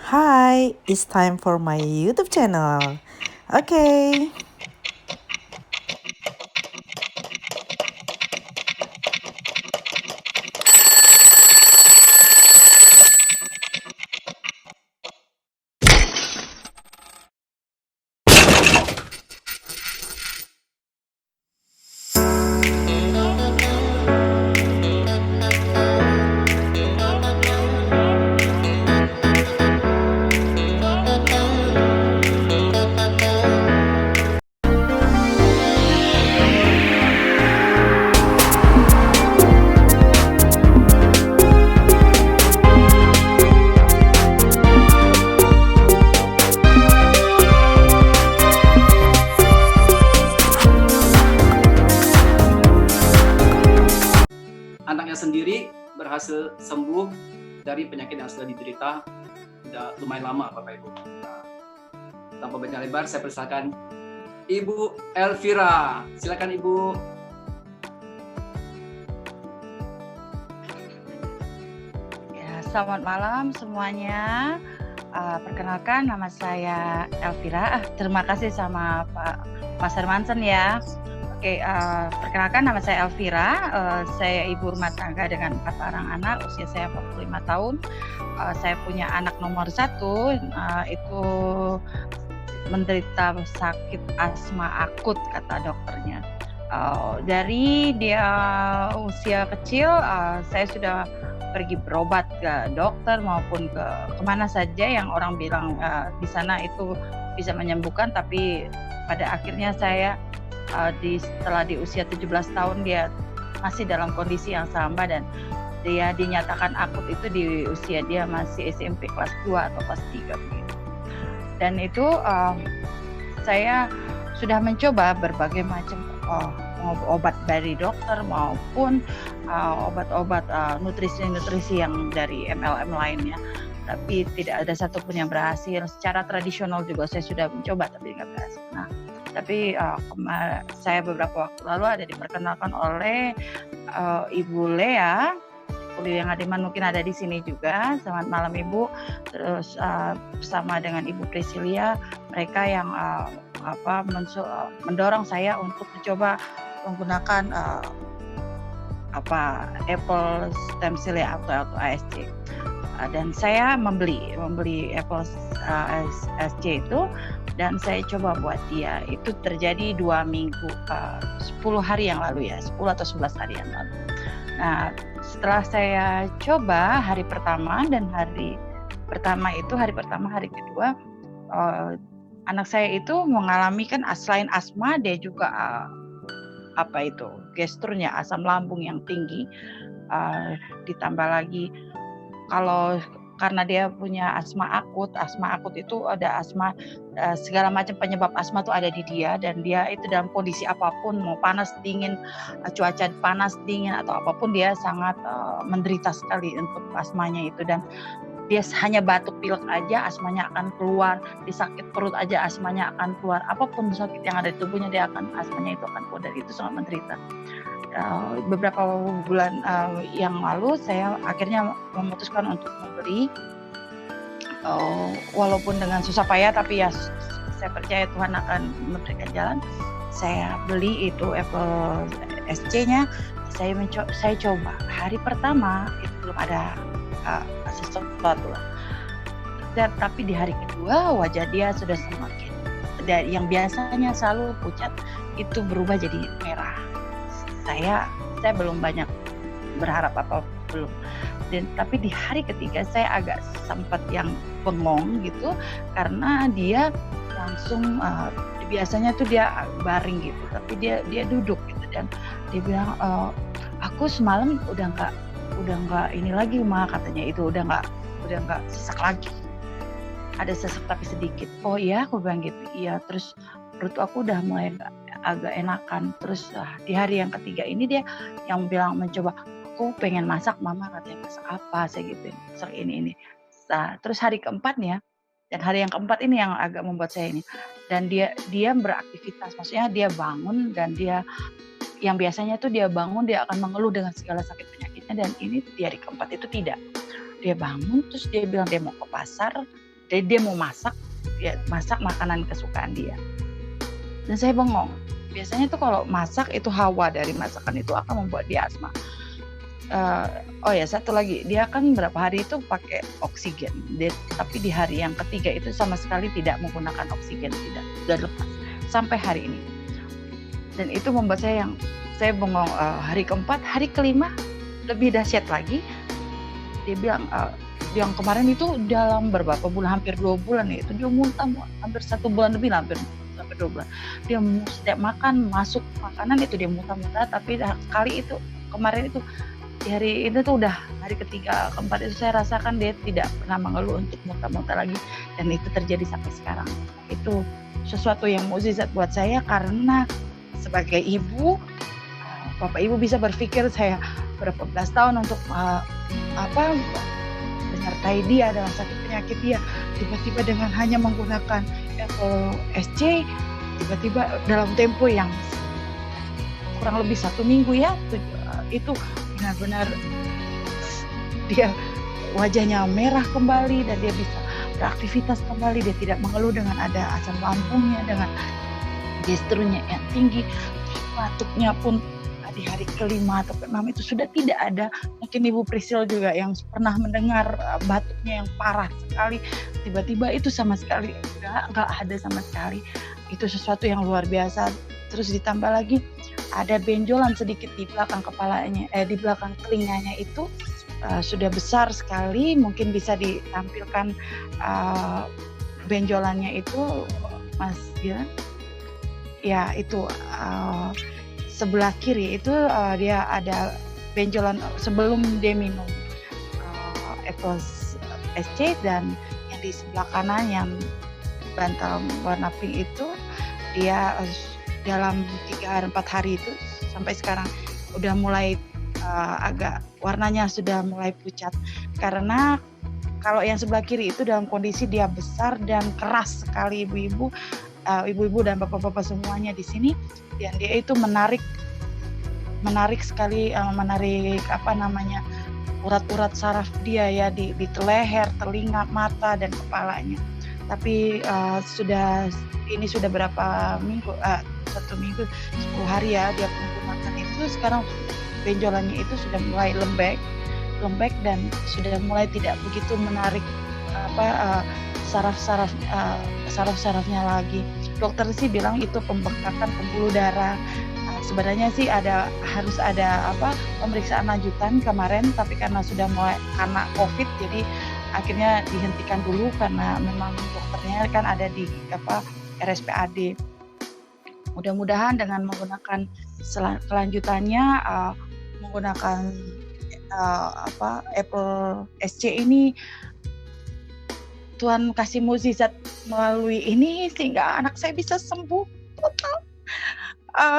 Hi, it's time for my YouTube channel. Okay. Anaknya sendiri berhasil sembuh dari penyakit yang sudah diderita sudah lumayan lama, Bapak Ibu. Nah, tanpa banyak lebar, saya persilakan Ibu Elvira. Silakan Ibu. Ya, selamat malam semuanya. Perkenalkan nama saya Elvira. Terima kasih sama Pak Mas Hermansen ya. Oke, perkenalkan nama saya Elvira. Saya ibu rumah tangga dengan 4 orang anak. Usia saya 45 tahun. Saya punya anak nomor 1, itu menderita sakit asma akut kata dokternya. Dari dia usia kecil, saya sudah pergi berobat ke dokter maupun ke kemana saja yang orang bilang di sana itu bisa menyembuhkan, tapi pada akhirnya saya setelah di usia 17 tahun dia masih dalam kondisi yang sama dan dia dinyatakan akut itu di usia dia masih SMP kelas 2 atau kelas 3 begitu. Dan itu saya sudah mencoba berbagai macam obat dari dokter maupun obat-obat nutrisi-nutrisi yang dari MLM lainnya, tapi tidak ada satupun yang berhasil. Secara tradisional juga saya sudah mencoba tapi tidak berhasil. Nah, tapi saya beberapa waktu lalu ada diperkenalkan oleh Ibu Lea. Yang Adiman mungkin ada di sini juga. Selamat malam Ibu. Terus bersama dengan Ibu Priscilia, mereka yang mendorong saya untuk mencoba menggunakan Apple Stem Cell atau ASC. Dan saya membeli Apple ASC itu dan saya coba buat dia. Itu terjadi 2 minggu, 10 hari yang lalu ya, 10 atau 11 hari yang lalu. Nah, setelah saya coba hari pertama, hari kedua, anak saya itu mengalami kan selain asma, dia juga gesturnya asam lambung yang tinggi, ditambah lagi karena dia punya asma akut itu ada asma, segala macam penyebab asma itu ada di dia dan dia itu dalam kondisi apapun, mau panas dingin, cuaca panas dingin atau apapun dia sangat menderita sekali untuk asmanya itu, dan dia hanya batuk pilek aja asmanya akan keluar, dia sakit perut aja asmanya akan keluar, apapun sakit yang ada di tubuhnya asmanya itu akan keluar, dan itu sangat menderita. Beberapa bulan yang lalu saya akhirnya memutuskan untuk membeli, walaupun dengan susah payah, tapi ya saya percaya Tuhan akan memberikan jalan. Saya beli itu Apple SC-nya, saya coba. Hari pertama itu belum ada sesuatu lah. Tapi di hari kedua wajah dia sudah semakin, yang biasanya selalu pucat itu berubah jadi merah. Saya belum banyak berharap belum. Tapi di hari ketiga saya agak sempat yang bengong gitu karena dia langsung biasanya tuh dia baring gitu, tapi dia duduk gitu dan dia bilang, aku semalam udah nggak ini lagi Ma, katanya itu udah nggak sesak lagi. Ada sesak tapi sedikit. Oh iya, aku bilang gitu. Iya, terus perut aku udah mulai agak enakan. Terus di hari yang ketiga ini dia yang bilang mencoba, aku pengen masak Mama, katanya masak apa, saya gitu, masak ini. Nah, terus hari keempatnya, dan hari yang keempat ini yang agak membuat saya ini, dan dia beraktivitas, maksudnya dia bangun dan dia yang biasanya tuh dia bangun dia akan mengeluh dengan segala sakit penyakitnya, dan ini di hari keempat itu tidak. Dia bangun terus dia bilang dia mau ke pasar, Jadi dia mau masak, ya masak makanan kesukaan dia. Dan saya bengong. Biasanya tuh kalau masak itu hawa dari masakan itu akan membuat dia asma. Oh ya, satu lagi, dia kan berapa hari itu pakai oksigen, tapi di hari yang ketiga itu sama sekali tidak menggunakan oksigen, tidak, sudah lepas sampai hari ini. Dan itu membuat saya bengong. Hari keempat, hari kelima lebih dahsyat lagi. Dia bilang yang kemarin itu dalam beberapa bulan, hampir 2 bulan ya, itu dia muntah hampir 1 bulan lebih, hampir 2 bulan. Dia setiap makan masuk makanan itu dia muntah-muntah, tapi kali itu kemarin itu di hari itu tuh udah hari ketiga keempat itu saya rasakan dia tidak pernah mengeluh untuk muntah-muntah lagi, dan itu terjadi sampai sekarang. Itu sesuatu yang mukjizat buat saya, karena sebagai ibu, bapak ibu bisa berpikir saya berapa belas tahun untuk menyertai dia dalam sakit penyakit dia, tiba-tiba dengan hanya menggunakan SC, tiba-tiba dalam tempo yang kurang lebih 1 minggu ya, itu benar-benar dia wajahnya merah kembali dan dia bisa beraktivitas kembali. Dia tidak mengeluh dengan ada asam lambungnya, dengan gesturnya yang tinggi, batuknya pun di hari kelima atau keenam itu sudah tidak ada. Mungkin Ibu Priscil juga yang pernah mendengar batuknya yang parah sekali, tiba-tiba itu sama sekali nggak ada sama sekali. Itu sesuatu yang luar biasa. Terus ditambah lagi ada benjolan sedikit di belakang kepalanya, di belakang telinganya itu sudah besar sekali. Mungkin bisa ditampilkan benjolannya itu, Mas Gilang. Ya itu sebelah kiri itu dia ada benjolan sebelum dia minum Apple SC, dan yang di sebelah kanan yang bantal warna pink itu dia dalam 3-4 hari itu sampai sekarang udah mulai agak warnanya sudah mulai pucat, karena kalau yang sebelah kiri itu dalam kondisi dia besar dan keras sekali, ibu-ibu dan bapak-bapak semuanya di sini, dan dia itu menarik sekali, menarik urat-urat saraf dia ya di leher, telinga, mata dan kepalanya. Tapi sudah berapa minggu, 1 minggu 10 hari ya dia menggunakan itu. Sekarang benjolannya itu sudah mulai lembek dan sudah mulai tidak begitu menarik saraf-sarafnya lagi. Dokter sih bilang itu pembengkakan pembuluh darah. Sebenarnya sih harus ada pemeriksaan lanjutan kemarin, tapi karena sudah mulai karena COVID, jadi akhirnya dihentikan dulu karena memang dokternya kan ada di RSPAD. Mudah-mudahan dengan menggunakan kelanjutannya menggunakan Apple SC ini, Tuhan kasih mukjizat melalui ini sehingga anak saya bisa sembuh total.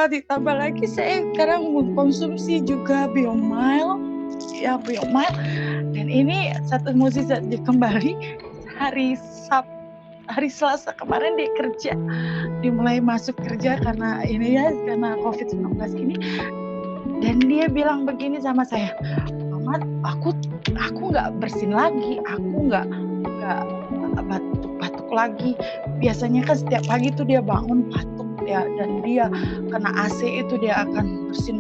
Ditambah lagi saya sekarang mengkonsumsi juga Biomile, dan ini satu mukjizat dia kembali hari Selasa kemarin dia kerja, dia mulai masuk kerja karena COVID-19 ini, dan dia bilang begini sama saya, Mama, aku nggak bersin lagi, aku nggak batuk-batuk lagi. Biasanya kan setiap pagi tuh dia bangun batuk ya, dan dia kena AC itu dia akan bersin,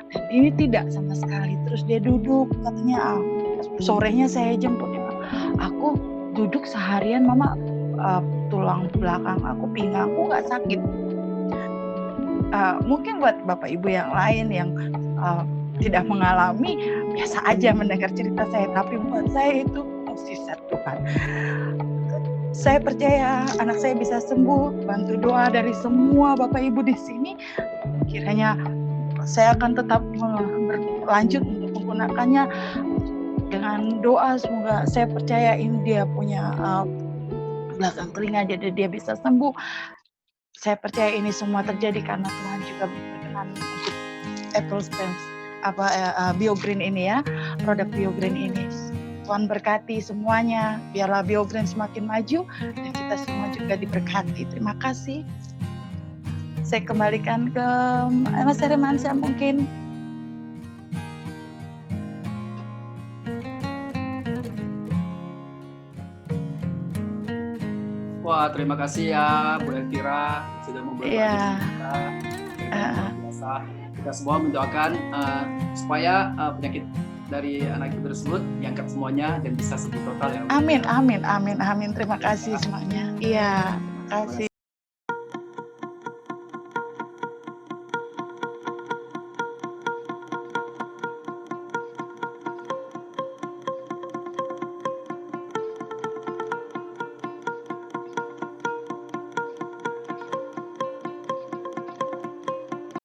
dan ini tidak sama sekali. Terus dia duduk, katanya sorenya saya jemput, dia bilang, aku duduk seharian Mama, tulang belakang aku, pinggangku nggak sakit. Mungkin buat bapak ibu yang lain yang tidak mengalami biasa aja mendengar cerita saya, tapi buat saya itu mukjizat Tuhan. Saya percaya anak saya bisa sembuh, bantu doa dari semua bapak ibu di sini. Kiranya saya akan tetap berlanjut untuk menggunakannya dengan doa. Semoga, saya percaya ini dia punya belakang telinga, jadi dia bisa sembuh. Saya percaya ini semua terjadi karena Tuhan juga berkenan untuk Apple BioGreen ini ya, produk BioGreen ini. Tuhan berkati semuanya, biarlah BioGreen semakin maju dan kita semua juga diberkati. Terima kasih. Saya kembalikan ke Mas Hermansyah mungkin. Wah, terima kasih ya Bu Elvira sudah membantu Iya. kita. Luar biasa. Kita semua mendoakan supaya penyakit dari anak itu tersebut diangkat semuanya dan bisa sembuh total ya. Amin, amin, amin, amin. Terima kasih semuanya. Iya, terima kasih.